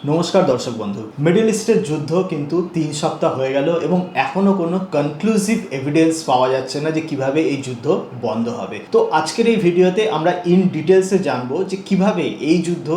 নমস্কার দর্শক বন্ধু। মিডল ইস্টের যুদ্ধ কিন্তু 3 সপ্তাহ হয়ে গেল এবং এখনো কোনো কনক্লুসিভ এভিডেন্স পাওয়া যাচ্ছে না যে কিভাবে এই যুদ্ধ বন্ধ হবে। তো আজকের এই ভিডিওতে আমরা ইন ডিটেলসে জানবো যে কিভাবে এই যুদ্ধ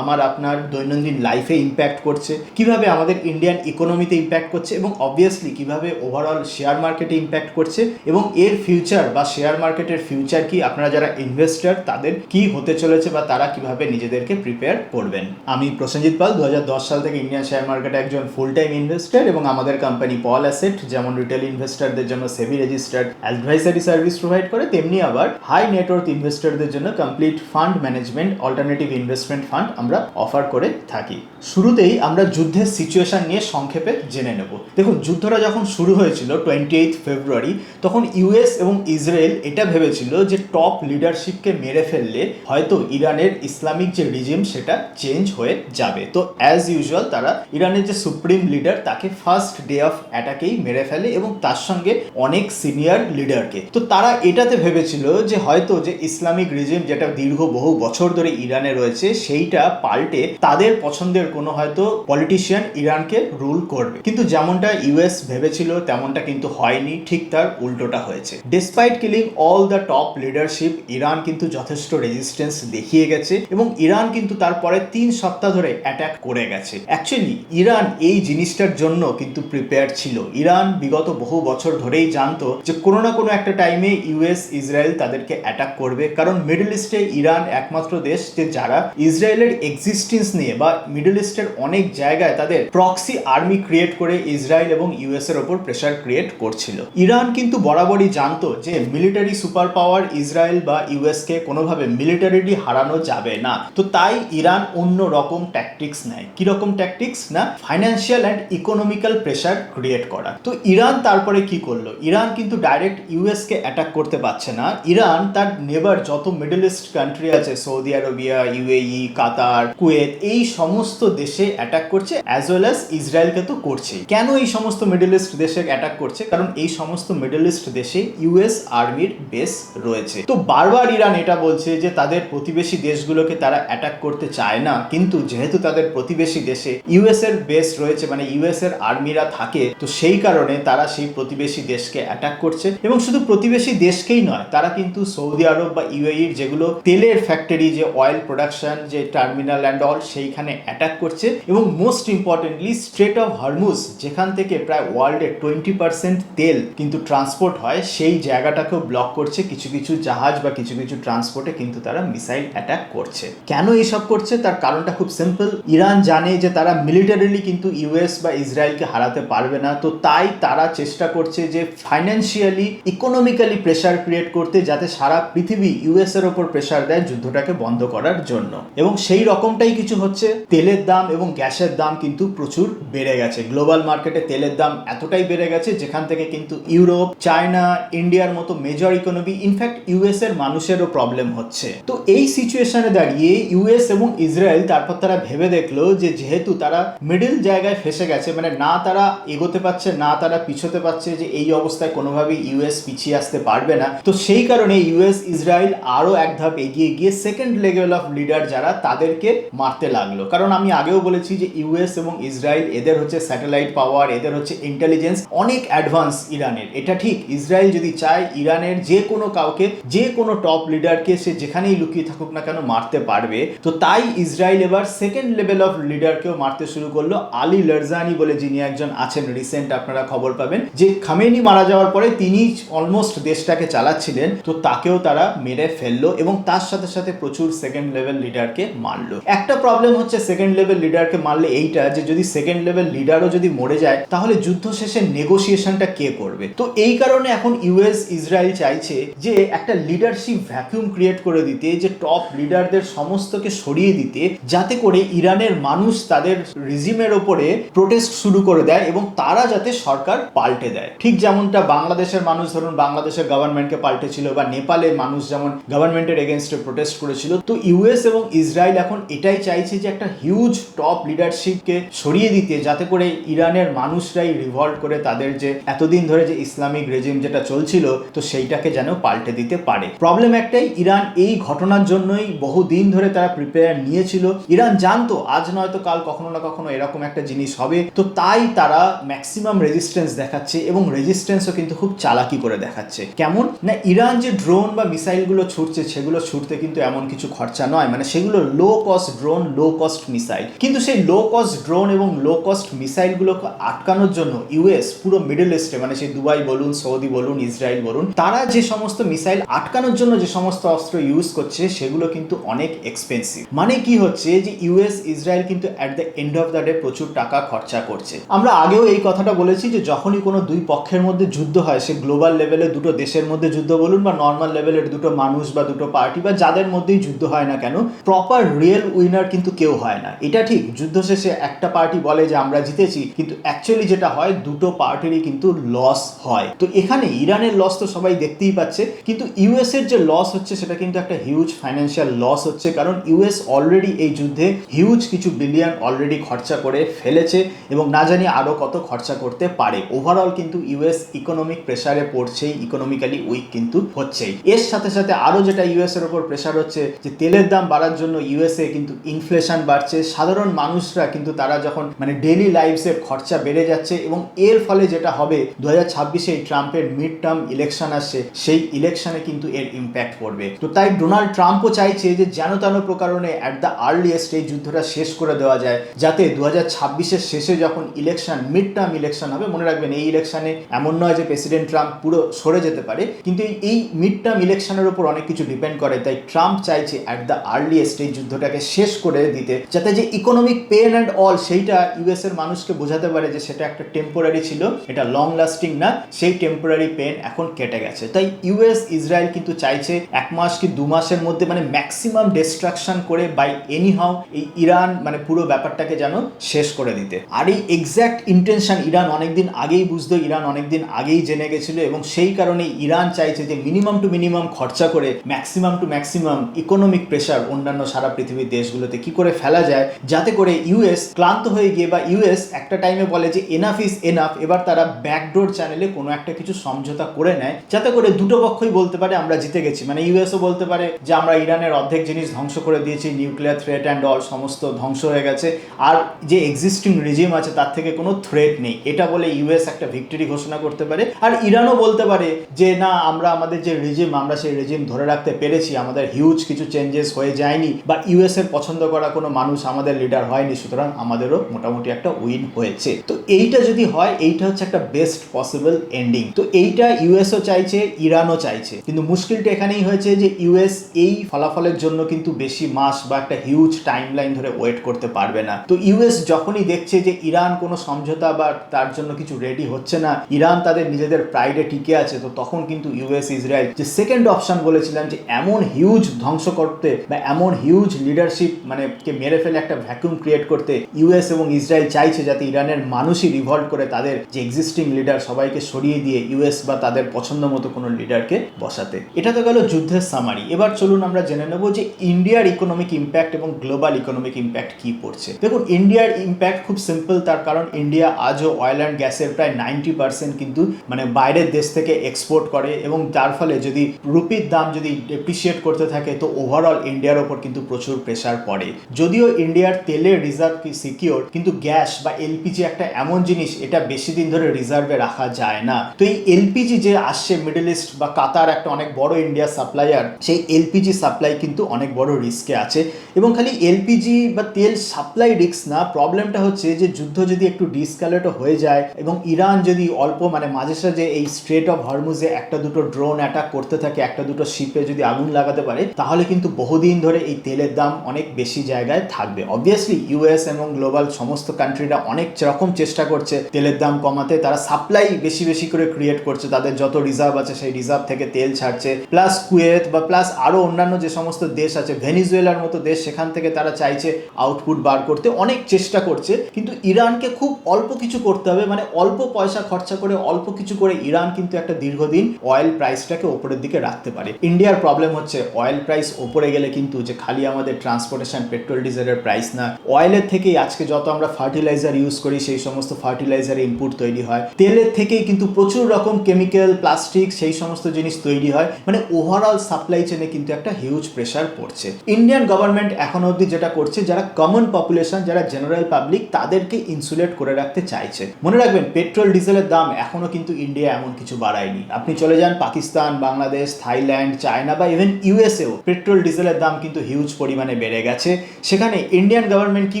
আমার আপনার দৈনন্দিন লাইফে ইম্প্যাক্ট করছে, কিভাবে আমাদের ইন্ডিয়ান ইকোনমিতে ইম্প্যাক্ট করছে এবং অবভিয়াসলি কিভাবে ওভারঅল শেয়ার মার্কেটে ইম্প্যাক্ট করছে এবং এর ফিউচার বা শেয়ার মার্কেটের ফিউচার কি, আপনারা যারা ইনভেস্টর তাদের কি হতে চলেছে বা তারা কিভাবে নিজেদেরকে প্রিপেয়ার করবেন। আমি প্রসেনজিৎ 2010 সাল থেকে ইন্ডিয়ান শেয়ার মার্কেটে একজন ফুল টাইম ইনভেস্টর এবং আমাদের কোম্পানি পল অ্যাসেট যেমন রিটেল ইনভেস্টরদের জন্য সেবি রেজিস্টার্ড অ্যাডভাইসারি সার্ভিস প্রোভাইড করে, তেমনি আবার হাই নেটওয়ার্থ ইনভেস্টরদের জন্য complete fund management alternative investment fund আমরা অফার করে থাকি। শুরুতেই আমরা যুদ্ধের সিচুয়েশন নিয়ে সংক্ষেপে জেনে নেব। দেখুন, যুদ্ধটা যখন শুরু হয়েছিল 28 ফেব্রুয়ারি, তখন ইউএস এবং ইসরায়েল এটা ভেবেছিল যে টপ লিডারশিপকে মেরে ফেললে হয়তো ইরানের ইসলামিক যে রিজিম সেটা চেঞ্জ হয়ে যাবে। তো অ্যাজ ইউজুয়াল তারা ইরানের যে সুপ্রিম লিডার তাকে ফার্স্ট ডে অফ অ্যাটাকেই মেরে ফেলে এবং তার সঙ্গে অনেক সিনিয়র লিডারকে। তো তারা এটাতে ভেবেছিল যে হয়তো যে ইসলামিক রিজিম যেটা দীর্ঘ বহু বছর ধরে ইরানে রয়েছে সেইটা পাল্টে তাদের পছন্দের কোনো হয়তো পলিটিশিয়ান ইরানকে রুল করবে। কিন্তু যেমনটা ইউএস ভেবেছিল তেমনটা কিন্তু হয়নি, ঠিক তার উল্টোটা হয়েছে। Despite killing all the top leadership, Iran কিন্তু যথেষ্ট রেজিস্ট্যান্স দেখিয়ে গেছে এবং ইরান কিন্তু তারপরে 3 সপ্তাহ ধরে অ্যাটাক করে গেছে। অ্যাকচুয়ালি ইরান এই জিনিসটার জন্য কিন্তু প্রিপেয়ার ছিল। ইরান বিগত বহু বছর ধরেই জানতো যে কোনো না কোনো একটা টাইমে ইউএস ইসরায়েল তাদেরকে অ্যাটাক করবে, কারণ মিডল ইস্টে ইরান একমাত্র দেশ যে যারা ইসরায়েলের এক্সিস্টেন্স নিয়ে বা মিডল ইস্টের অনেক জায়গায় তাদের প্রক্সি আর্মি ক্রিয়েট করে ইসরায়েল এবং ইউএস এর ওপর প্রেসার ক্রিয়েট করছিল। ইরান কিন্তু বরাবরই জানতো যে মিলিটারি সুপার পাওয়ার ইসরায়েল বা ইউএস কে কোনোভাবে মিলিটারিলি হারানো যাবে না। তো তাই ইরান অন্য রকম ট্যাকটিক্স নেয়। কিরকম ট্যাকটিক্স না, financial and economical pressure create করা। তো ইরান তারপরে কি করলো, ইরান কিন্তু ডাইরেক্ট ইউএস কে অ্যাটাক করতে পারছে না। ইরান তার নেবার যত মিডল ইস্ট কান্ট্রি আছে, সৌদি আরবিয়া, ইউএই, কাতার, কুয়েত, এই সমস্ত দেশে অ্যাটাক করছে, অ্যাজ ওয়েল অ্যাজ ইসরায়েলকে তো করছেই। কেন এই সমস্ত মিডল ইস্ট দেশে অ্যাটাক করছে? কারণ এই সমস্ত মিডল ইস্ট দেশে ইউএস আর্মির বেস রয়েছে। তো বারবার ইরান এটা বলছে যে তাদের প্রতিবেশী দেশগুলোকে তারা অ্যাটাক করতে চায় না, কিন্তু যেহেতু তাদের প্রতিবেশী দেশে ইউএস এর বেস রয়েছে, মানে ইউএস এর আর্মিরা থাকে, তো সেই কারণে তারা সেই প্রতিবেশী দেশকে অ্যাটাক করছে। এবং শুধু প্রতিবেশী দেশকেই নয়, তারা কিন্তু সৌদি আরব বা ইউএইর যেগুলো তেলের ফ্যাক্টরি, যে অয়েল প্রোডাকশন, যে টার্মিনাল অ্যান্ড অল, সেইখানে অ্যাটাক করছে। এবং most importantly strait of Hormuz, যেখান থেকে প্রায় ওয়ার্ল্ডের 20% তেল কিন্তু ট্রান্সপোর্ট হয়, সেই জায়গাটাকেও ব্লক করছে। কিছু কিছু জাহাজ বা কিছু কিছু ট্রান্সপোর্টে কিন্তু তারা মিসাইল অ্যাটাক করছে। কেন এইসব করছে তার কারণটা খুব সিম্পল। ইরান জানে যে তারা মিলিটারিলি কিন্তু ইউএস বা ইসরায়েলকে হারাতে পারবে না, তো তাই তারা চেষ্টা করছে যে ফাইন্যান্সিয়ালি ইকোনমিক্যালি প্রেসার ক্রিয়েট করতে, যাতে সারা পৃথিবী ইউএস এর ওপর প্রেসার দেয় যুদ্ধটাকে বন্ধ করার জন্য। এবং সেই রকমটাই কিছু হচ্ছে। তেলের দাম এবং গ্যাসের দাম কিন্তু প্রচুর বেড়ে গেছে। গ্লোবাল মার্কেটে তেলের দাম এতটাই বেড়ে গেছে যেখান থেকে কিন্তু ইউরোপ, চায়না, ইন্ডিয়ার মতো মেজর ইকোনমি, ইনফ্যাক্ট ইউএস এর মানুষেরও প্রবলেম হচ্ছে। তো এই সিচুয়েশনে দাঁড়িয়ে ইউএস এবং ইসরায়েল তারপর তারা ভেবে দেখলো যে যেহেতু তারা মিডল জায়গায় ফেসে গেছে, মানে না তারা এগোতে পারছে না তারা পিছোতে পারছে, যে এই অবস্থায় কোনোভাবেই ইউএস পিছিয়ে আসতে পারবে না, তো সেই কারণে ইউএস ইসরায়েল আরো এক ধাপ এগিয়ে গিয়ে সেকেন্ড লেভেল অফ লিডার যারা তাদেরকে মারতে লাগলো। কারণ আমি আগেও বলেছি যে ইউএস এবং ইসরায়েল, এদের হচ্ছে স্যাটেলাইট পাওয়ার, এদের হচ্ছে ইন্টেলিজেন্স অনেক অ্যাডভান্স ইরানের। এটা ঠিক, ইসরায়েল যদি চায় ইরানের যে কোনো কাউকে, যে কোনো টপ লিডারকে সে যেখানেই লুকিয়ে থাকুক না কেন মারতে পারবে। তো তাই ইসরায়েল এবার সেকেন্ড লেভেল অফ লিডারকেও মারতে শুরু করলো। আলী লারজানি বলে যিনি একজন আছেন, রিসেন্ট আপনারা খবর পাবেন যে খামেনি মারা যাওয়ার পরে তিনি অলমোস্ট দেশটাকে চালাচ্ছিলেন, তো তাকেও তারা মেরে ফেললো এবং তার সাথে সাথে প্রচুর সেকেন্ড লেভেল লিডারকে মারলো। একটা প্রবলেম হচ্ছে সেকেন্ড লেভেল লিডারকে মারলে এইটা, যে যদি সেকেন্ড লেভেল লিডারও যদি মরে যায় তাহলে যুদ্ধ শেষে নেগোসিয়েশনটা কে করবে? তো এই কারণে এখন ইউএস ইসরায়েল চাইছে যে একটা লিডারশিপ ভ্যাকুয়াম ক্রিয়েট করে দিতে, যে টপ লিডারদের সমস্তকে সরিয়ে দিতে, যাতে করে ইরানের মানুষ তাদের রিজিমের ওপরে প্রোটেস্ট শুরু করে দেয় এবং তারা যাতে সরকার পাল্টে দেয়। ঠিক যেমনটা বাংলাদেশের মানুষ ধরুন বাংলাদেশের গভর্নমেন্টকে পাল্টেছিল, বা নেপালের মানুষ যেমন গভর্নমেন্টের এগেনস্টে প্রোটেস্ট করেছিল। তো ইউএস এবং ইসরায়েল এখন এটাই চাইছে যে একটা হিউজ টপ লিডারশিপকে সরিয়ে দিতে, যাতে করে ইরানের মানুষরাই রিভল্ট করে তাদের যে এতদিন ধরে যে ইসলামিক রেজিম যেটা চলছিল, তো সেইটাকে যেন পাল্টে দিতে পারে। প্রবলেম একটাই, ইরান এই ঘটনার জন্যই বহুদিন ধরে তারা প্রিপেয়ার নিয়েছিল। ইরান জানতো আজ নয়তো কাল কখনো না কখনো এরকম একটা জিনিস হবে। তো তাই তারা ম্যাক্সিমাম রেজিস্ট্যান্স দেখাচ্ছে এবং রেজিস্ট্যান্সও কিন্তু খুব চালাকি করে দেখাচ্ছে। কেমন না, ইরান যে ড্রোন বা মিসাইলগুলো ছুটছে সেগুলো ছুটতে কিন্তু এমন কিছু খরচা নয়, মানে সেগুলো low cost drone, low cost missile. কিন্তু সেই লো কস্ট ড্রোন এবং লো কস্ট মিসাইলগুলোকে আটকানোর জন্য ইউএস পুরো মিডল ইস্টে, মানে সেই দুবাই বলুন, সৌদি বলুন, ইসরায়েল বলুন, তারা যে সমস্ত মিসাইল আটকানোর জন্য যে সমস্ত অস্ত্র ইউজ করছে সেগুলো কিন্তু অনেক এক্সপেন্সিভ। মানে কি হচ্ছে যে ইউএস ইসরায়েল কিন্তু at the end of the day প্রচুর টাকা খরচা করছে। আমরা আগেও এই কথাটা বলেছি যে যখনই কোনো দুই পক্ষের মধ্যে যুদ্ধ হয়, সে গ্লোবাল লেভেলে দুটো দেশের মধ্যে যুদ্ধ বলুন বা নর্মাল লেভেলের দুটো মানুষ বা দুটো পার্টি বা যাদের মধ্যেই যুদ্ধ হয় না কেন, প্রপার রিয়েল উইনার কিন্তু কেউ হয় না। এটা ঠিক, যুদ্ধ শেষে একটা পার্টি বলে যে আমরা জিতেছি, কিন্তু অ্যাকচুয়ালি যেটা হয় দুটো পার্টিরই কিন্তু লস হয়। তো এখানে ইরানের লস তো সবাই দেখতেই পাচ্ছে, কিন্তু ইউএস এর যে লস হচ্ছে সেটা কিন্তু একটা হিউজ ফাইন্যান্সিয়াল লস হচ্ছে, কারণ ইউএস অলরেডি এই যুদ্ধে হিউজ কিছু বিলিয়ন অলরেডি খরচা করে ফেলেছে এবং না জানি আরো কত খরচা করতে পারে। ওভারঅল কিন্তু ইউএস ইকোনমিক প্রেসারে পড়ছেই, ইকোনমিক্যালি উইক কিন্তু হচ্ছেই। এর সাথে সাথে আরো যেটা ইউএস এর উপর প্রেসার হচ্ছে যে তেলের দাম বাড়ার জন্য ইউএসএ কিন্তু ইনফ্লেশন বাড়ছে। সাধারণ মানুষরা কিন্তু তারা যখন মানে ডেইলি লাইফসের খরচা বেড়ে যাচ্ছে এবং এর ফলে যেটা হবে 2026-এ ট্রাম্পের মিড টার্ম ইলেকশন আসছে, সেই ইলেকশনে কিন্তু এর ইম্প্যাক্ট পড়বে। তো তাই ডোনাল্ড ট্রাম্পও চাইছে যে যেন তেন প্রকারণে অ্যাট দ্য আর্লিয়েস্ট এই যুদ্ধটা শেষ করে দেওয়া যায়, যাতে 2026-এর শেষে যখন ইলেকশন, মিড টার্ম ইলেকশন হবে, মনে রাখবেন এই ইলেকশনে এমন নয় যে প্রেসিডেন্ট ট্রাম্প পুরো সরে যেতে পারে, কিন্তু এই মিড টার্ম ইলেকশনের উপর অনেক কিছু ডিপেন্ড করে। তাই ট্রাম্প চাইছে অ্যাট দ্য আর্লিয়েস্ট এই যুদ্ধটাকে শেষ করে দিতে, যাতে যে ইকোনমিক পেন অ্যান্ড অল সেইটা ইউএস এর মানুষকে বোঝাতে পারে যে সেটা একটা টেম্পোরারি ছিল, এটা লং লাস্টিং না, সেই টেম্পোরারি পেন এখন কেটে গেছে। তাই ইউএস ইসরায়েল কিন্তু চাইছে 1 মাস কি 2 মাসের মধ্যে মানে ম্যাক্সিমাম ডিস্ট্রাকশন করে বাই এনি হাউ এই ইরান মানে পুরো ব্যাপারটাকে যেন শেষ করে দিতে। আর এই এক্স্যাক্ট ইন্টেনশন ইরান অনেকদিন আগেই বুঝতো, ইরান অনেকদিন আগেই জেনে গেছিল এবং সেই কারণে ইরান চাইছে যে মিনিমাম টু মিনিমাম খরচা করে maximum to maximum economic pressure অন্যান্য সারা পৃথিবীর দেশগুলোতে কি করে ফেলা যায়, যাতে করে ইউএস ক্লান্ত হয়ে গিয়ে বা ইউএস একটা টাইমে বলে যে এনাফ ইজ এনাফ, এবার তারা ব্যাকডোর চ্যানেলে কোনো একটা কিছু সমঝোতা করে নেয়, যাতে করে দুটো পক্ষই বলতে পারে আমরা জিতে গেছি। মানে ইউএসও বলতে পারে যে আমরা ইরানের অর্ধেক জিনিস ধ্বংস করে দিয়েছি, নিউক্লিয়ার থ্রেট অ্যান্ড অল সমস্ত ধ্বংস হয়ে গেছে, আর যে এক্সিস্টিং রিজিম আছে তার থেকে কোনো থ্রেট নেই, এটা বলে ইউএস একটা ভিক্টরি ঘোষণা করতে পারে। আর ইরানও বলতে পারে যে না, আমরা আমাদের যে রিজিম, আমরা সেই রিজিম ধরে রাখতে পেরেছি, আমাদের হিউজ কিছু চেঞ্জেস হয়ে যায়নি, বা ইউএস এর পছন্দ করা কোনো মানুষ আমাদের লিডার হয়নি, সুতরাং আমাদেরও মোটামুটি একটা উইন হয়েছে। তো এইটা যদি হয়, এইটা হচ্ছে একটা বেস্ট পসিবল এন্ডিং। তো এইটা ইউএসও চাইছে, ইরানও চাইছে, কিন্তু মুশকিলটা এখানেই হয়েছে যে ইউএস এই ফলাফলের জন্য কিন্তু বেশি মাস বা একটা হিউজ টাইম লাইন ধরে ওয়েট করতে পারবে না। তো ইউএস যখনই দেখছে যে ইরান কোনো সমঝোতা বা তার জন্য কিছু রেডি হচ্ছে না, ইরান তাদের নিজেদের প্রাইডে টিকে আছে, তো তখন কিন্তু ইউএস ইসরায়েল যে সেকেন্ড অপশন বলেছিলাম যে এমন হিউজ ধ্বংস করতে বা এমন হিউজ লিডারশিপ মানে কে মেরে ফেলে একটা ভ্যাকুয়াম ক্রিয়েট করতে, ইউএস এবং ইসরায়েল চাইছে যাতে ইরানের মানুষই রিভল্ট করে তাদের যে এক্সিস্টিং লিডার সবাইকে সরিয়ে দিয়ে ইউএস বা তাদের পছন্দ মতো কোনো লিডারকে বসাতে। এটা তো গেল যুদ্ধের সামারি। এবার চলুন আমরা জেনে নেব যে ইন্ডিয়ার ইকোনমিক ইম্প্যাক্ট এবং গ্লোবাল ইকোনমিক ইম্প্যাক্ট কি পড়ছে। দেখুন, ইন্ডিয়ার ইম্প্যাক্ট খুব সিম্পল, তার কারণ ইন্ডিয়া আজও অয়েল অ্যান্ড গ্যাসের প্রায় 90% কিন্তু মানে বাইরের দেশ থেকে এক্সপোর্ট করে, এবং যার ফলে যদি রুপির দাম যদি ডেপ্রিসিয়েট করতে থাকে তো ওভারঅল ইন্ডিয়ার ওপর কিন্তু প্রচুর প্রেসার পড়ে। যদিও ইন্ডিয়ার তেলের রিজার্ভ সিকিওর, কিন্তু গ্যাস বা এলপিজি একটা এমন জিনিস, এটা বেশি দিন ধরে রিজার্ভে রাখা যায় না। তো এই এলপিজি যে আসছে মিডল ইস্ট বা কাতার একটা অনেক বড় ইন্ডিয়া সাপ্লায়ার, সেই এলপিজি সাপ্লাই কিন্তু অনেক বড় রিস্কে আছে। এবং খালি এলপিজি বা তেল সাপ্লাই রিস্ক না, প্রবলেমটা হচ্ছে যে যুদ্ধ যদি একটু ডিসকালেটও হয়ে যায় এবং ইরান যদি অল্প মানে মাঝে সাঝে এই স্ট্রেট অফ হরমুজে একটা দুটো ড্রোন অ্যাটাক করতে থাকে, একটা দুটো শিপে যদি আগুন লাগাতে পারে, তাহলে কিন্তু বহুদিন ধরে এই তেলের দাম অনেক বেশি জায়গায় থাকবে। অবভিয়াসলি ইউএস এবং গ্লোবাল সমস্ত কান্ট্রিরা অনেক রকম চেষ্টা করছে তেলের দাম কমাতে, তারা সাপ্লাই বেশি বেশি করে ক্রিয়েট করছে, তাদের যত রিজার্ভ আছে সেই রিজার্ভ থেকে তেল ছাড়ছে, প্লাস কুয়েত বা প্লাস আরো অন্যান্য যে সমস্ত দেশ আছে, ভেনিজুয়েলার মতো দেশ, সেখান থেকে তারা চাইছে আউটপুট বার করতে, অনেক চেষ্টা করছে। কিন্তু ইরানকে খুব অল্প কিছু করতে হবে, মানে অল্প পয়সা খরচা করে অল্প কিছু করে ইরান কিন্তু একটা দীর্ঘদিন অয়েল প্রাইসটাকে ওপরের দিকে রাখতে পারে। ইন্ডিয়ার প্রবলেম হচ্ছে অয়েল প্রাইস ওপরে গেলে কিন্তু যে খালি আমাদের ট্রান্সপোর্টেশন পেট্রোল ডিজেলের প্রাইস না, অয়েলের থেকেই আজকে যত আমরা ফার্টিলাইজার ইউজ করি সেই সমস্ত ফার্টিলাইজারে ইনপুট তৈরি হয়, তেলের থেকেই কিন্তু প্রচুর রকম কেমিক্যাল, প্লাস্টিক, সেই সমস্ত জিনিস তৈরি হয়, মানে ওভারঅল সাপ্লাই চেনে কিন্তু একটা হিউজ প্রেসার পড়ছে। ইন্ডিয়ান গভর্নমেন্ট এখন অবধি যেটা করছে, যারা কমন পপুলেশন, যারা জেনারেল পাবলিক, তাদেরকে ইনসুলেট করে রাখতে চাইছে। মনে রাখবেন পেট্রোল ডিজেলের দাম এখনো কিন্তু ইন্ডিয়া এমন কিছু বাড়ায়নি। আপনি চলে যান পাকিস্তান, বাংলাদেশ, থাইল্যান্ড, চায়না বা ইভেন ইউএসএও পেট্রোল ডিজেলের দাম কিন্তু হিউজ পরিমাণে বেড়ে গেছে। সেখানে ইন্ডিয়ান গভর্নমেন্ট কি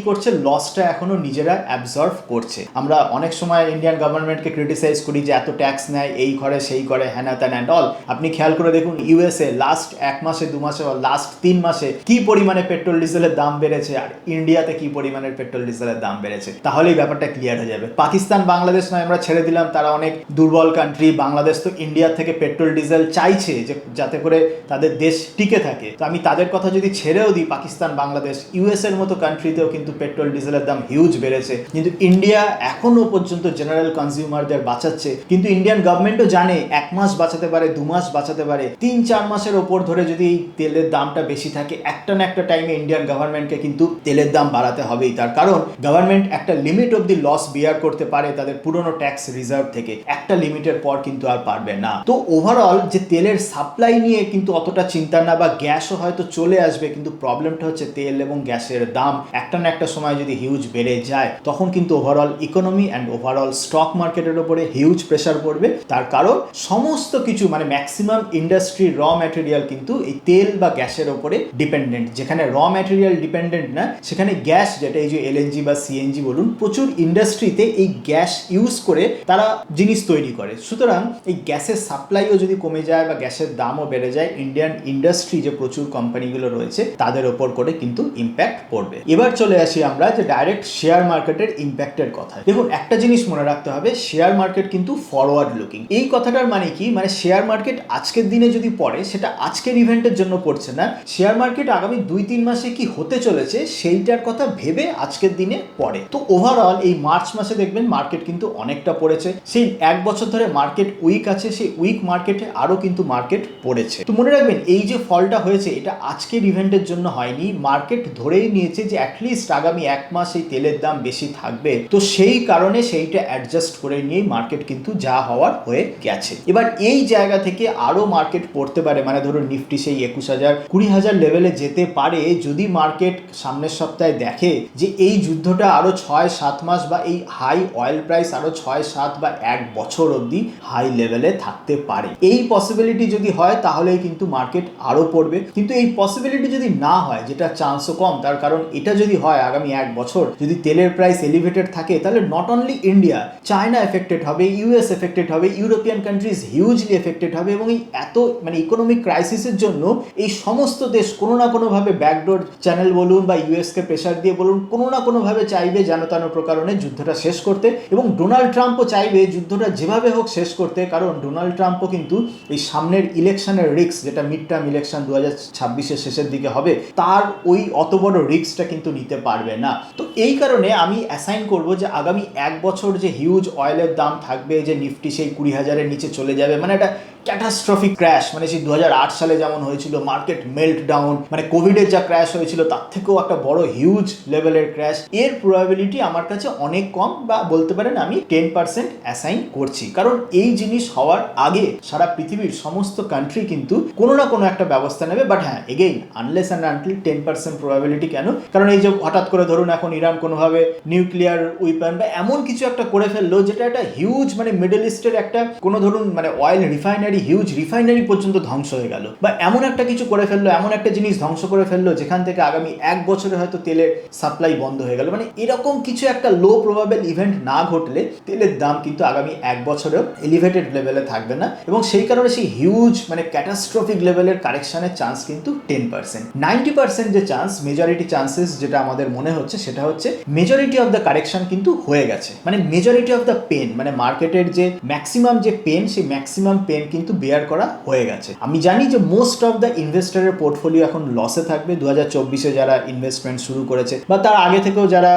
করছে, লসটা এখনো নিজেরা অ্যাবজর্ভ করছে। আমরা অনেক সময় ইন্ডিয়ান গভর্নমেন্টকে ক্রিটিসাইজ করি যে এত ট্যাক্স নেয়, এই করে সেই করে, হ্যানা ত্যান অ্যান্ড অল। আপনি খেয়াল করে দেখুন ইউএসএ লাস্ট 1 মাসে 2 মাসে বা লাস্ট 3 মাসে কি পরিমাণে পেট্রোল ডিজেলের দাম বেড়েছে, আর ইন্ডিয়াতে কি পরিমাণের পেট্রোল ডিজেলের দাম বেড়েছে, তাহলেই ব্যাপারটা ক্লিয়ার হয়ে যাবে। পাকিস্তান, বাংলাদেশ নয় আমরা ছেড়ে দিলাম, তারা অনেক দুর্বল কান্ট্রি। বাংলাদেশ তো ইন্ডিয়ার থেকে পেট্রোল ডিজেল চাইছে যে যাতে করে তাদের দেশ টিকে থাকে। তো আমি তাদের কথা যদি ছেড়েও দিই, পাকিস্তান, বাংলাদেশ, ইউএস এর মতো কান্ট্রিতেও কিন্তু পেট্রোল ডিজেলের দাম হিউজ বেড়েছে, কিন্তু ইন্ডিয়া এখনো পর্যন্ত জেনারেল কনজিউমারদের বাঁচাচ্ছে। কিন্তু ইন্ডিয়ান গভর্নমেন্টও জানে 1 মাস বাঁচাতে পারে, 2 মাস বাঁচাতে পারে, 3-4 মাসের ওপর ধরে যদি তেলের দামটা বেশি থাকে, একটা না একটা টাইমে ইন্ডিয়ান গভর্নমেন্টকে কিন্তু তেলের দাম বাড়াতে হবেই। তার কারণ গভর্নমেন্ট একটা লিমিট অবধি লস বিয়ার করতে পারে তাদের পুরনো ট্যাক্স রিজার্ভ থেকে, একটা লিমিটের পর কিন্তু আর পারবে না। তো ওভারঅল যে তেলের সাপ্লাই নিয়ে কিন্তু অতটা চিন্তা না, বা গ্যাসও হয়তো চলে আসবে, কিন্তু প্রবলেমটা হচ্ছে তেল এবং গ্যাসের দাম একটা না একটা সময় যদি হিউজ বেড়ে যায়, তখন কিন্তু overall economy and overall stock মার্কেটের উপরে হিউজ প্রেশার পড়বে। তার কারণ সমস্ত কিছু মানে ম্যাক্সিমাম ইন্ডাস্ট্রি র ম্যাটেরিয়াল কিন্তু এই তেল বা গ্যাসের উপরে ডিপেন্ডেন্ট। যেখানে র ম্যাটেরিয়াল ডিপেন্ডেন্ট না, সেখানে গ্যাস, যেটা এই যে এলএনজি বা সিএনজি বলুন, প্রচুর ইন্ডাস্ট্রিতে এই গ্যাস ইউজ করে তারা জিনিস তৈরি করে। সুতরাং এই গ্যাসের সাপ্লাইও যদি কমে যায় বা গ্যাসের দামও বেড়ে যায়, ইন্ডিয়ান ইন্ডাস্ট্রি যে প্রচুর কোম্পানিগুলো রয়েছে তাদের ওপর করে কিন্তু ইম্প্যাক্ট পড়বে। এবার চলে আসি আমরা যে ডাইরেক্ট শেয়ার মার্কেটের ইম্প্যাক্টের কথা। দেখুন একটা জিনিস মনে রাখতে হবে, শেয়ার মার্কেট কিন্তু ফরওয়ার্ড লুকিং। এই কথাটার মানে কি, মানে শেয়ার মার্কেট আজকের দিনে যদি পড়ে, সেটা আজকের ইভেন্টের জন্য পড়ছে না। শেয়ার মার্কেট আগামী 2-3 মাসে কি হতে চলেছে সেইটার কথা ভেবে আজকের দিনে পড়ে। তো ওভারঅল এই মার্চ মাসে দেখবেন মার্কেট কিন্তু অনেকটা পড়েছে। সেই 1 বছর ধরে মার্কেট উইক আছে, সেই উইক মার্কেটে আরো কিন্তু মার্কেট পড়েছে। তো মনে রাখবেন এই যে ফলটা হয়েছে এটা আজকের ইভেন্টের জন্য হয়নি। মার্কেট ধরেই নিয়েছে যে অ্যাটলিস্ট আগামী 1 মাস এই তেলের দাম বেশি থাকবে, তো সেই কারণে সেইটা অ্যাডজাস্ট করে নিয়ে মার্কেট কিন্তু যা হওয়ার হয়ে গেছে। এবার এই জায়গা থেকে আরো মার্কেট পড়তে পারে, মানে ধরুন নিফটি সেই 21,000-20,000 লেভেলে যেতে পারে যদি মার্কেট সামনের সপ্তাহে দেখে যে এই যুদ্ধটা আরো 6-7 মাস বা এই হাই অয়েল প্রাইস আরো 6-7 বা 1 বছর অবধি হাই লেভেলে থাকতে পারে। এই পসিবিলিটি যদি হয় তাহলেই কিন্তু মার্কেট আরো পড়বে। কিন্তু এই পসিবিলিটি যদি না হয়, যেটা চান্সও কম, তার কারণ এটা যদি হয় আগামী 1 বছর যদি তেলের প্রাইস এলিভেটেড থাকে, তাহলে not only India, China affected হবে, ইউএস এফেক্টেড হবে, ইউরোপিয়ান কান্ট্রিজ হিউজলি এফেক্টেড হবে। এবং এই এত মানে ইকোনমিক ক্রাইসিসের জন্য এই সমস্ত দেশ কোনো না কোনোভাবে ব্যাকডোর চ্যানেল বলুন বা ইউএসকে প্রেশার দিয়ে বলুন, কোনো না কোনোভাবে চাইবে যেন তেন প্রকারণে যুদ্ধটা শেষ করতে। এবং ডোনাল্ড ট্রাম্পও চাইবে যুদ্ধটা যেভাবে হোক শেষ করতে, কারণ ডোনাল্ড ট্রাম্পও কিন্তু এই সামনের ইলেকশনের রিস্ক, যেটা মিড টার্ম ইলেকশন 2026-এর শেষের দিকে হবে, তার ওই অত বড় রিস্কটা কিন্তু নিতে পারবে না। তো এই কারণে আমি অ্যাসাইন করব যে আগামী 1 বছর যে হিউজ অয়েলের দাম থাকবে, যে নিফটি সেই 20,000-এর নিচে চলে যাবে, মানে একটা ক্যাটাস্ট্রফিক ক্র্যাশ, মানে সেই 2008 সালে যেমন হয়েছিল মার্কেট মেল্ট ডাউন, মানে কোভিডের যা ক্র্যাশ হয়েছিল তার থেকেও একটা বড় হিউজ লেভেলের ক্র্যাশ, এর প্রবাবিলিটি আমার কাছে অনেক কম, বা বলতে পারেন আমি 10% অ্যাসাইন করছি। কারণ এই জিনিস হওয়ার আগে সারা পৃথিবীর সমস্ত কান্ট্রি কিন্তু কোনো না কোনো একটা ব্যবস্থা নেবে। বাট হ্যাঁ, again unless and until 10% probability. কেন? কারণ এই যে হঠাৎ করে ধরুন এখন ইরান কোনোভাবে নিউক্লিয়ার উইপন বা এমন কিছু একটা করে ফেললো, যেটা একটা হিউজ মানে মিডল ইস্টের একটা কোনো ধরুন মানে অয়েল রিফাইনারি, হিউজ রিফাইনারি পর্যন্ত ধ্বংস হয়ে গেল, বা এমন একটা কিছু করে ফেললো, এমন একটা জিনিস ধ্বংস করে ফেললো যেখান থেকে আগামী 1 বছরে হয়তো তেলের সাপ্লাই বন্ধ হয়ে গেল। মানে এরকম কিছু একটা লো প্রবাবেল ইভেন্ট না ঘটলে তেলের দাম কিন্তু আগামী 1 বছরেও এলিভেটেড লেভেলে থাকবে না। এবং সেই কারণে সেই হিউজ মানে ক্যাটাস্ট্রফিক লেভেলের কারেকশনের চান্স কিন্তু 10%। 90% যে চান্স, মেজরিটি চান্সেস যেটা আমাদের মনে হচ্ছে, সেটা হচ্ছে মেজরিটি অফ দ্য কারেকশন কিন্তু হয়ে গেছে। মানে মেজরিটি অফ দ্য পেন, মানে মার্কেটের যে ম্যাক্সিমাম যে পেন, সেই ম্যাক্সিমাম পেন কিন্তু বেয়ার করা হয়ে গেছে। আমি জানি যে মোস্ট অফ দ্য ইনভেস্টরের পোর্টফোলিও এখন লসে থাকবে। 2024-এ যারা ইনভেস্টমেন্ট শুরু করেছে বা তার আগে থেকেও যারা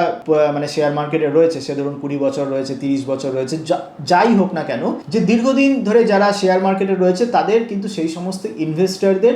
মানে শেয়ার মার্কেটে রয়েছে, সে ধরুন 20 বছর রয়েছে, 30 বছর রয়েছে, যাই হোক না কেন, যে দীর্ঘদিন ধরে যারা শেয়ার মার্কেটে রয়েছে তাদের কিন্তু সেই সমস্ত ইনভেস্টরদের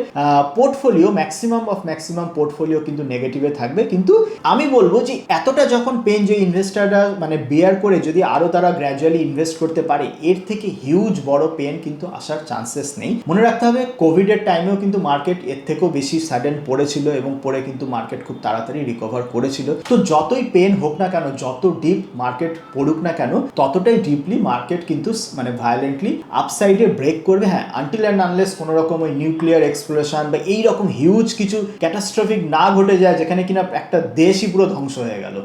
পোর্টফোলিও ম্যাক্সিমাম পোর্টফোলিও কিন্তু নেগেটিভে থাকবে। কিন্তু আমি বলবো যে এতটা যখন পেন যে ইনভেস্টররা মানে বেয়ার করে যদি আরো তারা গ্র্যাজুয়ালি ইনভেস্ট করতে পারে, এর থেকে হিউজ বড় পেন কিন্তু আসার আসার চান্সেস নেই। মনে রাখতে হবে কোভিডের টাইমেও কিন্তু মার্কেট এর থেকেও বেশি সাডেন পড়েছিল এবং পরে কিন্তু মার্কেট খুব তাড়াতাড়ি রিকভার করেছিল। তো যতই পেন হোক না কেন, যত ডিপ মার্কেট পড়ুক না কেন, ততটাই ডিপলি মার্কেট কিন্তু মানে ভায়োলেন্টলি আপসাইডে ব্রেক করবে। হ্যাঁ, আনটিল অ্যান্ড আনলেস কোনো রকম ওই নিউক্লিয়ার এক্সপ্লোশন বা এইরকম হিউজ কিছু ক্যাটাস্ট্রফিক না ঘটে যায় যেখানে কিনা একটা দেশই পুরো ধ্বংস হয়ে গেল।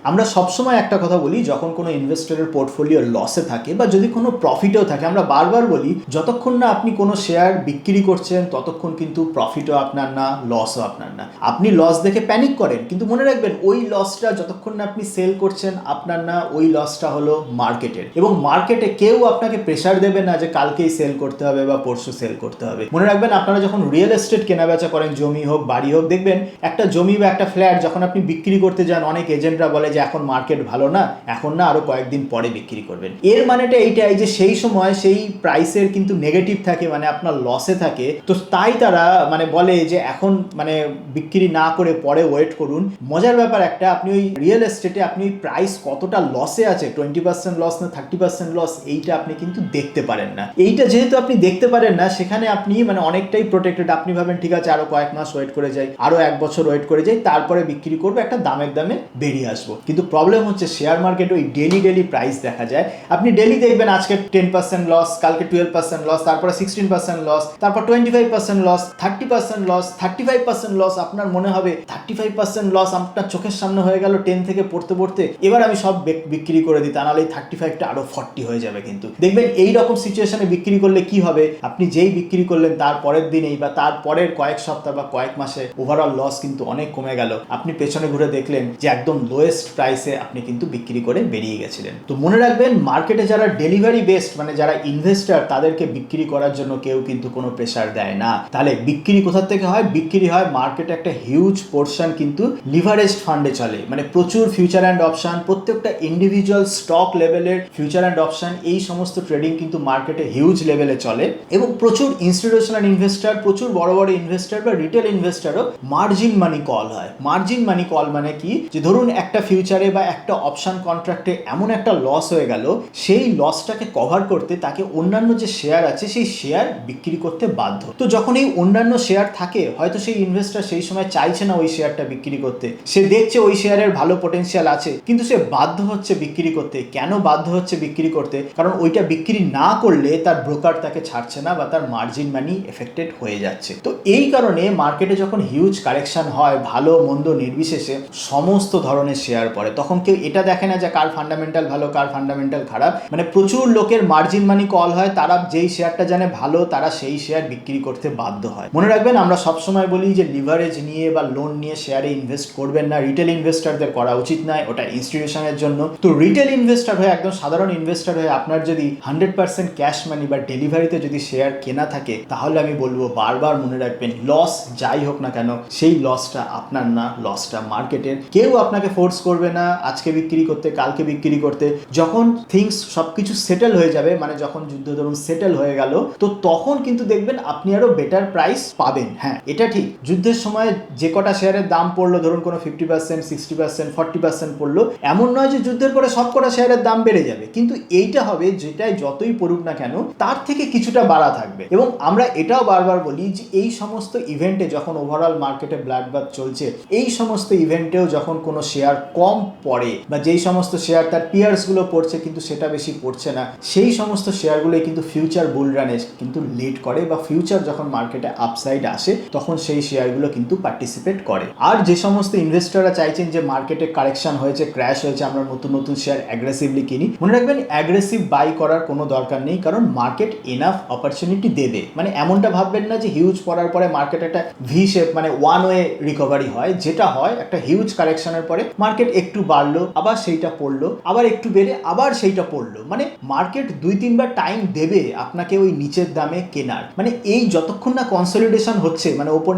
আমরা সবসময় একটা কথা বলি, যখন কোনো ইনভেস্টরের পোর্টফোলিও লসে থাকে বা যদি কোনো প্রফিটেও থাকে, আমরা বারবার বলি যতক্ষণ না আপনি কোনো শেয়ার বিক্রি করছেন ততক্ষণ কিন্তু প্রফিটও আপনার না, লসও আপনার না। আপনি লস দেখে প্যানিক করেন, কিন্তু মনে রাখবেন ওই লসটা যতক্ষণ না আপনি সেল করছেন আপনার না, ওই লসটা হলো মার্কেটের। এবং মার্কেটে কেউ আপনাকে প্রেশার দেবে না যে কালকেই সেল করতে হবে বা পরশু সেল করতে হবে। মনে রাখবেন আপনারা যখন রিয়েল এস্টেট কেনাবেচা করেন, জমি হোক বাড়ি হোক, দেখবেন একটা জমি বা একটা ফ্ল্যাট যখন আপনি বিক্রি করতে যান, অনেক এজেন্টরা বলে যে এখন মার্কেট ভালো না, এখন না, আরো কয়েকদিন পরে বিক্রি করবেন। এর মানেটা এইটাই যে সেই সময় সেই প্রাইসের কিন্তু নেগেটিভ থাকে, মানে আপনার লসে থাকে। তো তাই তারা মানে বলে যে এখন মানে বিক্রি না করে পরে ওয়েট করুন। মজার ব্যাপার একটা, আপনি ওই রিয়েল এস্টেটে আপনি ওই প্রাইস কতটা লসে আছে, 20% লস না 30% লস, এইটা আপনি কিন্তু দেখতে পারেন না। এইটা যেহেতু আপনি দেখতে পারেন না, সেখানে আপনি মানে অনেকটাই প্রোটেক্টেড। আপনি ভাবেন ঠিক আছে আরো কয়েক মাস ওয়েট করে যাই, আরো 1 বছর ওয়েট করে যাই, তারপরে বিক্রি করবো, একটা দামের দামে বেরিয়ে আসবো। কিন্তু প্রবলেম হচ্ছে শেয়ার মার্কেটে ওই ডেলি প্রাইস দেখা যায়। আপনি ডেলি দেখবেন আজকে 10% লস, কালকে 12% লস, তারপরে 16% লস, তারপর 25% লস, 30% লস, 35% লস। আপনার মনে হবে 35% লস আপনার চোখের সামনে হয়ে গেল 10 থেকে পড়তে পড়তে, এবার আমি সব বিক্রি করে দিই, তা নাহলে 35টা আরো 40 হয়ে যাবে। কিন্তু দেখবেন এই রকম সিচুয়েশনে বিক্রি করলে কি হবে, আপনি যেই বিক্রি করলেন তার পরের দিনেই বা তার পরের কয়েক সপ্তাহ বা কয়েক মাসে ওভারঅল লস কিন্তু অনেক কমে গেল। আপনি পেছনে ঘুরে দেখলেন যে একদম লোয়েস্ট প্রাইসে আপনি কিন্তু বিক্রি করে বেরিয়ে গেছিলেন। তো মনে রাখবেন মার্কেটে যারা ডেলিভারি বেসড মানে যারা ইনভেস্টর, তাদেরকে বিক্রি করার জন্য কেউ কিন্তু কোনো প্রেসার দেয় না। তাহলে বিক্রি কোথা থেকে হয়? বিক্রি হয় মার্কেটে একটা হিউজ পোর্শন কিন্তু লিভারেজড ফান্ডে চলে, মানে প্রচুর ফিউচার অ্যান্ড অপশন, প্রত্যেকটা ইন্ডিভিজুয়াল স্টক লেভেলের ফিউচার অ্যান্ড অপশন, এই সমস্ত ট্রেডিং কিন্তু মার্কেটে হিউজ লেভেলে চলে। এবং প্রচুর ইনস্টিটিউশনাল ইনভেস্টর, প্রচুর বড় বড় ইনভেস্টর বা রিটেল ইনভেস্টরও মার্জিন মানি কল হয়। মার্জিন মানি কল মানে কি, যে ধরুন একটা ফিউচারে বা একটা অপশন কন্ট্রাক্টে এমন একটা লস হয়ে গেল, সেই লসটাকে কভার করতে তাকে অন্যান্য যে শেয়ার আছে সেই শেয়ার বিক্রি করতে বাধ্য। তো যখন এই অন্যান্য শেয়ার থাকে, হয়তো সেই ইনভেস্টর সেই সময় চাইছে না ওই শেয়ারটা বিক্রি করতে, সে দেখছে ওই শেয়ারের ভালো পটেনশিয়াল আছে, কিন্তু সে বাধ্য হচ্ছে বিক্রি করতে। কেন বাধ্য হচ্ছে বিক্রি করতে? কারণ ওইটা বিক্রি না করলে তার ব্রোকার তাকে ছাড়ছে না বা তার মার্জিন মানি এফেক্টেড হয়ে যাচ্ছে। তো এই কারণে মার্কেটে যখন হিউজ কারেকশন হয়, ভালো মন্দ নির্বিশেষে সমস্ত ধরনের শেয়ার পড়ে, তখন কেউ এটা দেখে না যে কার ফান্ডামেন্টাল ভালো কার ফান্ডামেন্টাল খারাপ। মানে প্রচুর লোকের মার্জিন মানি কল হয়, তারা যেই শেয়ারটা জানে ভালো তারা সেই শেয়ার বিক্রি করতে বাধ্য হয়। মনে রাখবেন আমরা সবসময় বলি যে লিভারেজ নিয়ে বা লোন নিয়ে শেয়ারে ইনভেস্ট করবেন না, রিটেল ইনভেস্টরদের করা উচিত নয়, ওটা ইনস্টিটিউশনের জন্য। তো রিটেল ইনভেস্টর হয়ে, একদম সাধারণ ইনভেস্টর হয়ে আপনার যদি 100% ক্যাশ মানি বা ডেলিভারিতে যদি শেয়ার কেনা থাকে, তাহলে আমি বলবো বারবার মনে রাখবেন লস যাই হোক না কেন সেই লসটা আপনার না, লসটা মার্কেটের। কেউ আপনাকে ফোর্স করবে না আজকে বিক্রি করতে কালকে বিক্রি করতে। যখন থিংস সবকিছু সেটেল হয়ে যাবে, মানে যখন যুদ্ধ ধরুন সেটেল হয়ে গেল, তো তখন কিন্তু দেখবেন আপনি আরো বেটার প্রাইস পাবেন। হ্যাঁ, এটা ঠিক, যুদ্ধের সময় যে কটা শেয়ারের দাম পড়লো, ধরুন কোনো 50%, 60%, 40% পড়লো, এমন নয় যে যুদ্ধের পরে সব কটা শেয়ারের দাম বেড়ে যাবে, কিন্তু এইটা হবে যেটাই যতই পড়ুক না কেন তার থেকে কিছুটা বাড়া থাকবে। এবং আমরা এটাও বারবার বলি যে এই সমস্ত ইভেন্টে যখন ওভারঅল মার্কেটে ব্লাড বাথ চলছে, এই সমস্ত ইভেন্টেও যখন কোনো শেয়ার কম পড়ে বা যেই সমস্ত শেয়ার তার পিয়ার্সগুলো পড়ছে কিন্তু সেটা বেশি পড়ছে না, সেই সমস্ত শেয়ারগুলোই কিন্তু ফিউচার বুল রানে কিন্তু লিড করে, বা ফিউচার যখন মার্কেটে আপসাইড আসে তখন সেই শেয়ারগুলো কিন্তু পার্টিসিপেট করে। আর যে সমস্ত ইনভেস্টররা চাইছেন যে মার্কেটে কারেকশন হয়েছে, ক্র্যাশ হয়েছে, আমরা নতুন নতুন শেয়ার অ্যাগ্রেসিভলি কিনি, মনে রাখবেন অ্যাগ্রেসিভ বাই করার কোনো দরকার নেই, কারণ মার্কেট এনাফ অপরচুনিটি দেবে। মানে এমনটা ভাববেন না যে হিউজ পড়ার পরে মার্কেট একটা ভি শেপ মানে ওয়ান ওয়ে রিকভারি হয়, যেটা হয় একটা হিউজ কারেকশনের পরে মার্কেট একটু বাড়লো, আবার সেইটা পড়লো, আবার একটু বেড়ে আবার সেইটা পড়লো। মানে মার্কেট 2-3 বার টাইম দেবে আপনাকে ওই নিচের দামে কেনার। মানে এই যতক্ষণ না কনসলিডেশন হচ্ছে, মানে ওপর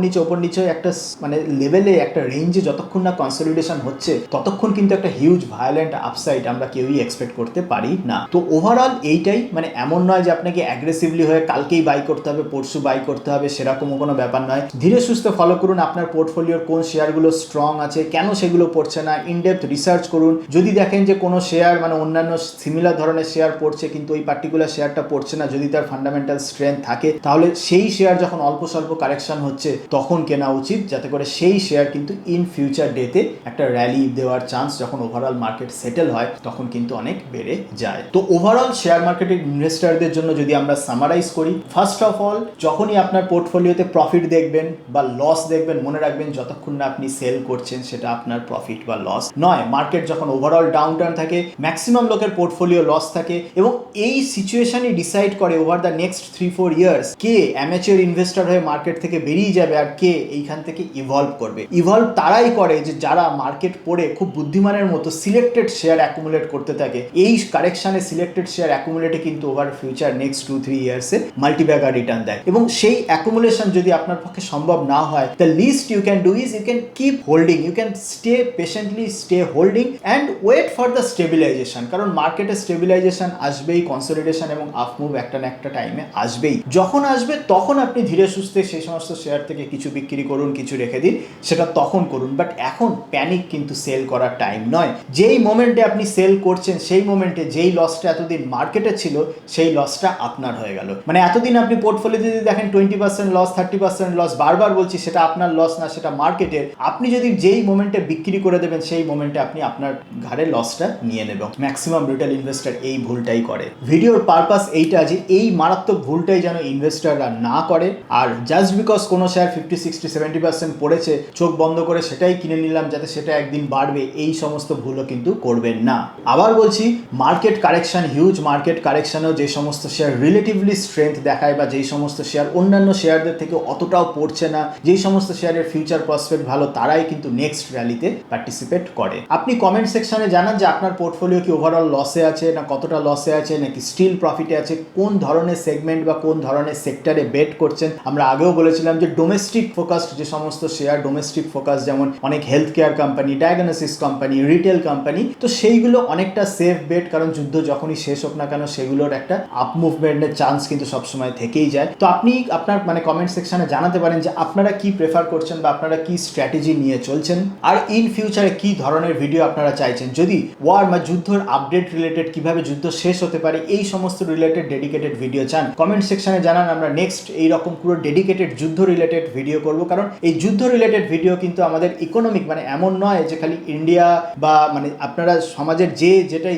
নিচে একটা মানে লেভেলে একটা রেঞ্জে যতক্ষণ না কনসলিডেশন হচ্ছে, ততক্ষণ কিন্তু একটা হিউজ ভায়োলেন্ট আপসাইড আমরা কেউই এক্সপেক্ট করতে পারি না। তো ওভারঅল এইটাই, মানে এমন নয় যে আপনাকে অ্যাগ্রেসিভলি হয়ে কালকেই বাই করতে হবে, পরশু বাই করতে হবে, সেরকমও কোনো ব্যাপার নয়। ধীরে সুস্থে ফলো করুন আপনার পোর্টফোলিওর কোন শেয়ারগুলো স্ট্রং আছে, কেন সেগুলো পড়ছে না, ইনডেপথ রিসার্চ করুন। যদি দেখেন যে কোনো শেয়ার মানে অন্যান্য সিমিলার ধরনের শেয়ার পড়ছে কিন্তু ওই পার্টিকুলার শেয়ারটা পড়ছে না, যদি তার ফান্ডামেন্টাল স্ট্রেংথ থাকে তাহলে সেই শেয়ার যখন অল্প স্বল্প কারেকশন হচ্ছে তখন কেনা উচিত, যাতে করে সেই শেয়ার কিন্তু ইন ফিউচার ডেতে একটা র্যালি দেওয়ার চান্স যখন ওভারঅল মার্কেট সেটেল হয় তখন কিন্তু অনেক বেড়ে যায়। তো ওভারঅল শেয়ার মার্কেটের ইনভেস্টারদের জন্য যদি আমরা সামারাইজ করি, ফার্স্ট অফ অল যখনই আপনার পোর্টফোলিওতে প্রফিট দেখবেন বা লস দেখবেন, মনে রাখবেন যতক্ষণ না আপনি সেল করছেন সেটা আপনার প্রফিট বা লস নয়। মার্কেট যখন ওভারঅল ডাউন টার্ন থাকে, ম্যাক্সিমাম লোকের পোর্টফোলিও লস থাকে এবং এই সিচুয়েশনই ডিসাইড করে over the next 3-4 years K amateur investor হয়ে মার্কেট থেকে বেরিয়ে যাবে আর কে এইখান থেকে ইভলভ করবে। ইভলভ তারাই করে যে যারা মার্কেট পড়ে খুব বুদ্ধিমানের মতো সিলেক্টেড শেয়ার অ্যাকুমুলেট করতে থাকে। এই কারেকশনে সিলেক্টেড শেয়ার অ্যাকুমুলেটে কিন্তু ওভার ফিউচার নেক্সট 2-3 ইয়ার্সে মাল্টিব্যাগার রিটার্ন দেয় এবং সেই অ্যাকুমুলেশন যদি আপনার পক্ষে সম্ভব না হয়, the least you can do is you can keep holding, you can stay patiently stay holding and wait for the stabilization. কারণ মার্কেটে স্টেবিলাইজেশন আসবেই, কনসলিডেশন এবং আপ মুভ একটা না একটা টাইমে আসবেই। যখন আসবে তখন আপনি ধীরে সুস্থে সেই সমস্ত শেয়ার থেকে কিছু বিক্রি করুন, কিছু রেখে দিন, সেটা তখন করুন। বাট এখন প্যানিক কিন্তু সেল করার টাইম নয়। যেই মোমেন্টে আপনি সেল করছেন সেই মোমেন্টে যেই লসটা এতদিন মার্কেটে ছিল সেই লসটা আপনার হয়ে গেল। মানে এতদিন আপনি পোর্টফোলিওতে যদি দেখেন 20% লস, 30% লস, বারবার বলছি সেটা আপনার লস না, সেটা মার্কেটের। আপনি যদি যেই মোমেন্টে বিক্রি করে দেবেন সেই মোমেন্টে আপনি আপনার ঘাড়ে লসটা নিয়ে নেবেন। ম্যাক্সিমাম রিটেল ইনভেস্টর এই ভুলটাই করে। ভিডিওর পারপাস এইটা যে এই মারাত্মক ভুলটাই যেন ইনভেস্টররা না করে। আর জাস্ট বিকজ কোনো শেয়ার 50-60-70% পড়েছে চোখ বন্ধ করে সেটাই কিনে নিলাম যাতে সেটা একদিন বাড়বে, এই সমস্ত ভুলও কিন্তু করবেন না। আবার বলছি, মার্কেট কারেকশন, হিউজ মার্কেট কারেকশনেও যে সমস্ত শেয়ার রিলেটিভলি স্ট্রেংথ দেখায় বা যেই সমস্ত শেয়ার অন্যান্য শেয়ারদের থেকে অতটাও পড়ছে না, যেই সমস্ত শেয়ারের ফিউচার প্রসপেক্ট ভালো, তারাই কিন্তু নেক্সট র্যালিতে পার্টিসিপেট করে। আপনি কমেন্ট সেকশনে জানান যে আপনার পোর্টফোলিও কি ওভারঅল লসে আছে না কতটা লসে আছে নাকি স্টিল প্রফিটে আছে, কোন ধরনের সেগমেন্ট বা কোন ধরনের সেক্টরে বেট করছেন। আমরা আগেও বলেছিলাম যে ডোমেস্টিক ফোকাসড যে সমস্ত শেয়ার, ডোমেস্টিক ফোকাস যেমন অনেক health care company, diagnosis company, retail company, তো সেইগুলো অনেকটা সেফ বেট। কারণ যুদ্ধ যখনই শেষ হোক না কেন সেগুলোর একটা আপ মুভমেন্টের চান্স কিন্তু সবসময় থেকেই যায়। তো আপনি আপনার মানে কমেন্ট সেকশনে জানাতে পারেন যে আপনারা কি প্রেফার করছেন বা আপনারা কি স্ট্র্যাটেজি নিয়ে চলছেন আর ইন ফিউচারে কি ধরনের ভিডিও আপনারা চাইছেন। যদি ওয়ার বা যুদ্ধের আপডেট রিলেটেড, কিভাবে যুদ্ধ শেষ হতে পারে, এই সমস্ত রিলেটেড ডেডিকেটেড ভিডিও চান, কমেন্ট সেকশনে জানান। আমরা নেক্সট এইরকম পুরো ডেডিকেটেড যুদ্ধ রিলেটেড ভিডিও করব। কারণ এই যুদ্ধ রিলেটেড ভিডিও কিন্তু আমাদের ইকোনমিক মানে এমন নয় যে খালি ইন্ডিয়া বা মানে আপনারা সমাজের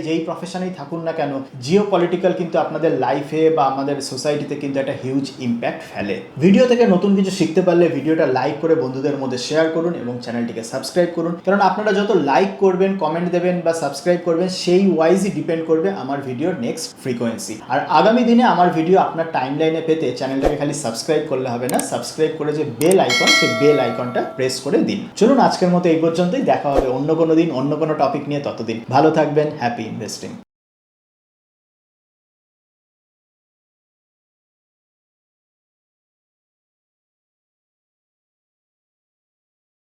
যেই প্রফেশনেই থাকুন না কেন, জিও পলিটিক্যাল কিন্তু আপনাদের লাইফে বা আমাদের সোসাইটিতে কিন্তু একটা হিউজ ইম্প্যাক্ট ফেলে। ভিডিও থেকে নতুন কিছু শিখতে পারলে ভিডিওটা লাইক করে বন্ধুদের মধ্যে শেয়ার করুন এবং চ্যানেলটিকে সাবস্ক্রাইব করুন। কারণ আপনারা যত লাইক করবেন, কমেন্ট দেবেন বা সাবস্ক্রাইব করবেন, সেই ওয়াইজই ডিপেন্ড করবে আমার ভিডিওর নেক্সট ফ্রিকোয়েন্সি। আর আগামী দিনে আমার ভিডিও আপনার টাইমলাইনে পেতে চ্যানেলটাকে খালি সাবস্ক্রাইব করলে হবে না, সাবস্ক্রাইব করে যে বেল আইকন, সেই বেল আইকনটা প্রেস করে দিন। চলুন আজকের মতো এই পর্যন্তই, দেখা হবে অন্য কোনো দিন অন্য কোনো টপিক নিয়ে। ততদিন ভালো থাকবেন, হ্যাপি ইনভেস্টিং।